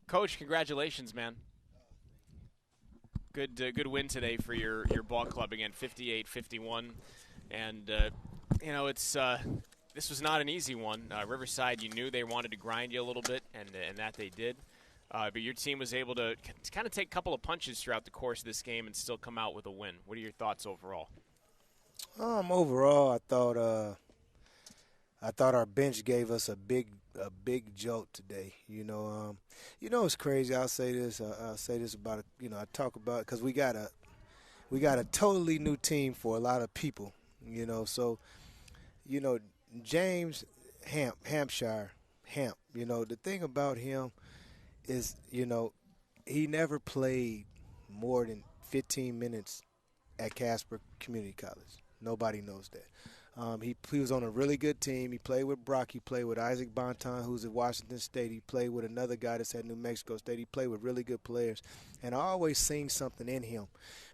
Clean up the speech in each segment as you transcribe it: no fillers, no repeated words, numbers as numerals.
Coach, congratulations, man. Good win today for your ball club again, 58-51. And, it's this was not an easy one. Riverside, you knew they wanted to grind you a little bit, and that they did. But your team was able to kind of take a couple of punches throughout the course of this game and still come out with a win. What are your thoughts overall? Overall, I thought our bench gave us a big jolt today. It's crazy. I'll say this about it. I talk about because we got a totally new team for a lot of people. So James Hampshire. The thing about him is, he never played more than 15 minutes at Casper Community College. Nobody knows that. He was on a really good team. He played with Brock. He played with Isaac Bonton, who's at Washington State. He played with another guy that's at New Mexico State. He played with really good players. And I always seen something in him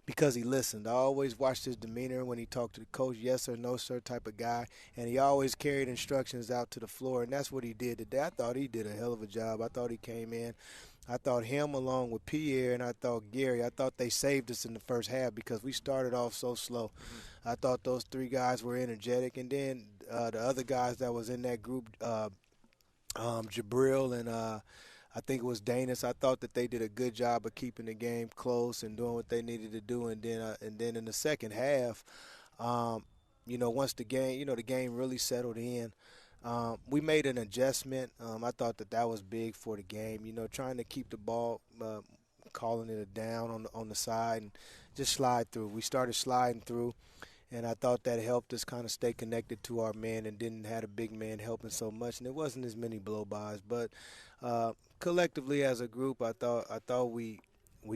because he listened. I always watched his demeanor when he talked to the coach, yes sir, no sir type of guy. And he always carried instructions out to the floor, and that's what he did today. I thought he did a hell of a job. I thought he came in. I thought him along with Pierre and I thought Gary, I thought they saved us in the first half because we started off so slow. I thought those three guys were energetic. And then the other guys that was in that group, Jabril and I think it was Danis, I thought that they did a good job of keeping the game close and doing what they needed to do. And then in the second half, once the game really settled in, we made an adjustment. I thought that was big for the game, trying to keep the ball, calling it a down on the side and just slide through. We started sliding through, and I thought that helped us kind of stay connected to our man and didn't have a big man helping so much. And it wasn't as many blow-bys. But collectively as a group, I thought we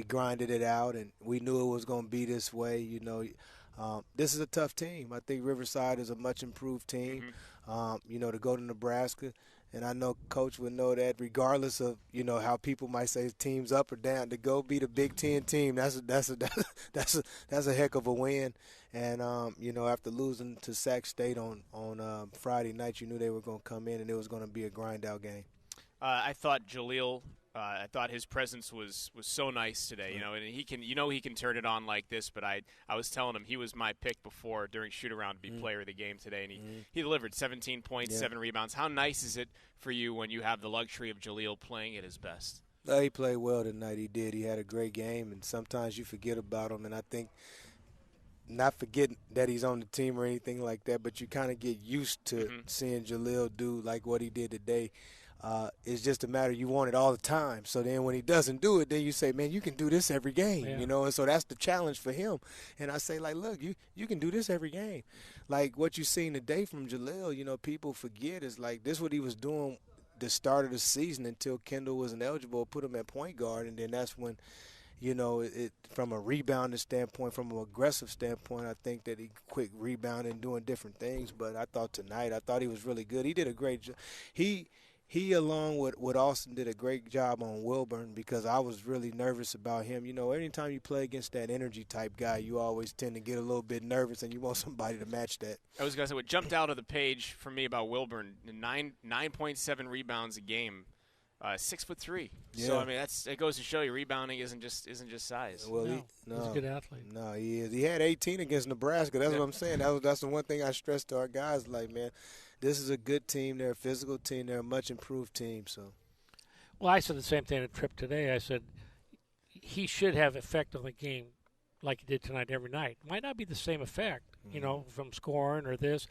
grinded it out, and we knew it was going to be this way, This is a tough team. I think Riverside is a much improved team. To go to Nebraska, and I know Coach would know that regardless of how people might say teams up or down, to go beat a Big Ten team, that's a heck of a win. And after losing to Sac State on Friday night, you knew they were going to come in and it was going to be a grind out game. I thought Jaleel. I thought his presence was so nice today, and he can turn it on like this. But I was telling him he was my pick before during shoot-around to be player of the game today, and he delivered 17 points, 7 rebounds. How nice is it for you when you have the luxury of Jaleel playing at his best? He played well tonight. He did. He had a great game, and sometimes you forget about him. And I think not forgetting that he's on the team or anything like that, but you kind of get used to seeing Jaleel do like what he did today. It's just a matter you want it all the time. So then when he doesn't do it, then you say, man, you can do this every game, and so that's the challenge for him. And I say, like, look, you can do this every game. Like what you seen today from Jaleel, people forget is like this what he was doing the start of the season until Kendall wasn't eligible, put him at point guard, and then that's when, it from a rebounding standpoint, from an aggressive standpoint, I think that he quick rebounding and doing different things. But I thought tonight, he was really good. He did a great job. He, along with Austin, did a great job on Wilburn because I was really nervous about him. Anytime you play against that energy type guy, you always tend to get a little bit nervous, and you want somebody to match that. I was going to say what jumped out of the page for me about Wilburn: 9.7 rebounds a game, 6'3". Yeah. So it goes to show you rebounding isn't just size. Well, he's a good athlete. No, he is. He had 18 against Nebraska. That's what I'm saying. That's the one thing I stressed to our guys. Like, man, this is a good team. They're a physical team. They're a much improved team. So, well, I said the same thing at Tripp today. I said he should have effect on the game like he did tonight every night. Might not be the same effect, from scoring or this,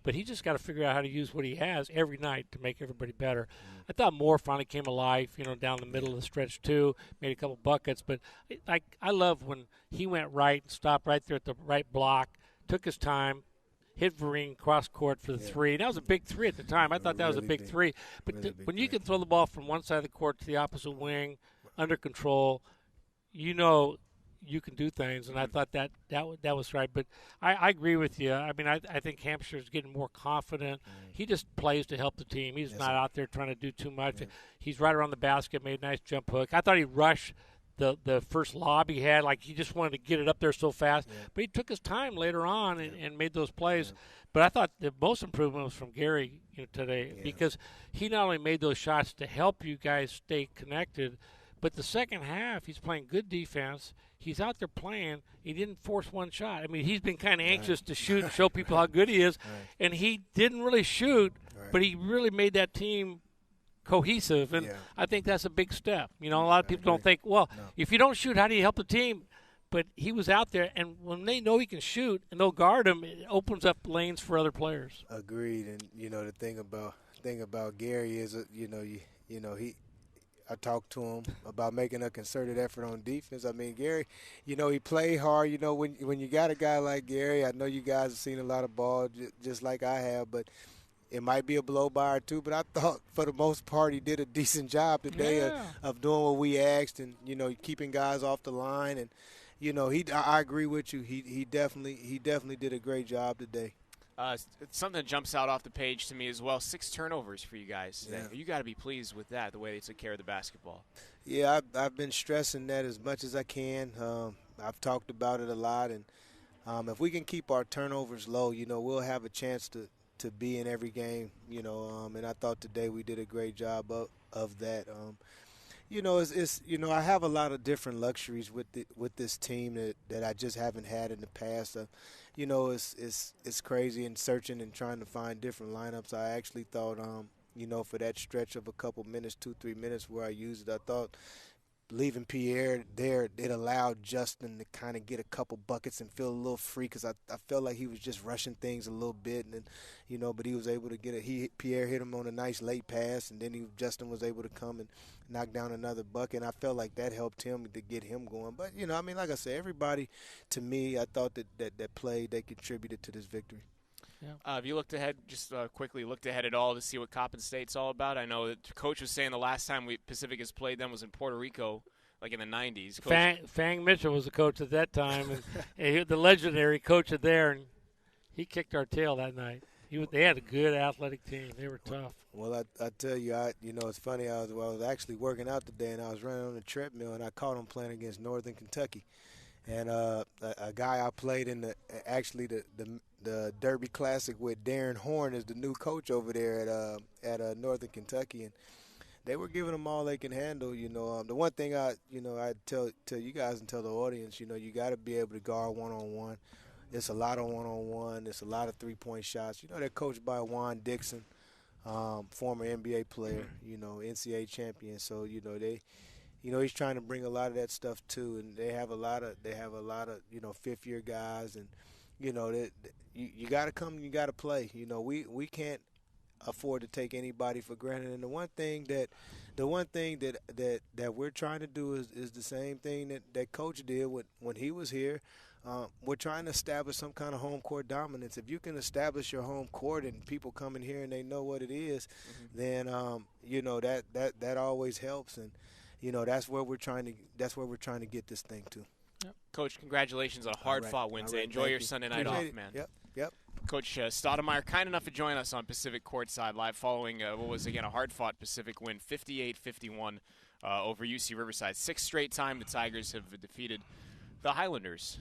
but he just got to figure out how to use what he has every night to make everybody better. I thought Moore finally came alive, down the middle of the stretch too, made a couple buckets. But I love when he went right, stopped right there at the right block, took his time, hit Vereen cross court for the three. And that was a big three at the time. I thought that was a big three. But when you can throw the ball from one side of the court to the opposite wing, under control, you can do things. And I thought that was right. But I agree with you. I think Hampshire's getting more confident. He just plays to help the team. He's not out there trying to do too much. He's right around the basket, made a nice jump hook. I thought he rushed the first lob he had. Like, he just wanted to get it up there so fast. Yeah. But he took his time later on and made those plays. Yeah. But I thought the most improvement was from Gary today because he not only made those shots to help you guys stay connected, but the second half he's playing good defense. He's out there playing. He didn't force one shot. I mean, he's been kind of anxious to shoot and show people how good he is, and he didn't really shoot, but he really made that team cohesive, and I think that's a big step. A lot of people don't think, well, if you don't shoot, how do you help the team? But he was out there, and when they know he can shoot and they'll guard him, it opens up lanes for other players. Agreed. And the thing about Gary is, I talked to him about making a concerted effort on defense. I mean, Gary, he played hard. When you got a guy like Gary, I know you guys have seen a lot of ball just like I have, but it might be a blow by or two. But I thought for the most part he did a decent job today of doing what we asked and keeping guys off the line and. I agree with you. He definitely did a great job today. Something that jumps out off the page to me as well, 6 turnovers for you guys. Yeah. You got to be pleased with that, the way they took care of the basketball. Yeah, I've been stressing that as much as I can. I've talked about it a lot. And if we can keep our turnovers low, we'll have a chance to be in every game, and I thought today we did a great job of that. I have a lot of different luxuries with this team that I just haven't had in the past. It's crazy and searching and trying to find different lineups. I actually thought, for that stretch of a couple minutes, 2-3 minutes where I used it, I thought leaving Pierre there, it allowed Justin to kind of get a couple buckets and feel a little free because I felt like he was just rushing things a little bit, and but he was able to get it. Pierre hit him on a nice late pass, and then Justin was able to come and knock down another bucket, and I felt like that helped him to get him going. But like I said, everybody to me, I thought that played, they contributed to this victory. Yeah. Have you looked ahead, just quickly looked ahead at all to see what Coppin State's all about? I know that Coach was saying the last time Pacific has played them was in Puerto Rico, like in the 90s. Fang Mitchell was the coach at that time, and the legendary coach of there, and he kicked our tail that night. They had a good athletic team. They were tough. Well, I tell you, it's funny. I was actually working out today, and I was running on the treadmill, and I caught him playing against Northern Kentucky. And a guy I played in the Derby Classic with, Darren Horn, is the new coach over there at Northern Kentucky, and they were giving them all they can handle. The one thing I tell you guys and tell the audience, you got to be able to guard one-on-one. It's a lot of one-on-one. It's a lot of three-point shots. They're coached by Juan Dixon, former NBA player, NCAA champion. So he's trying to bring a lot of that stuff too, and they have a lot of fifth-year guys, and you got to come, and you got to play. We can't afford to take anybody for granted. And the one thing that we're trying to do is the same thing that Coach did when he was here. We're trying to establish some kind of home court dominance. If you can establish your home court and people come in here and they know what it is, then that always helps. And that's where we're trying to get this thing to. Yep. Coach, congratulations on a hard-fought Wednesday. Right, enjoy your Sunday night off, man. Yep. Coach Stoudamire, kind enough to join us on Pacific Courtside Live following what was, again, a hard-fought Pacific win, 58-51 over UC Riverside. 6th straight time the Tigers have defeated the Highlanders.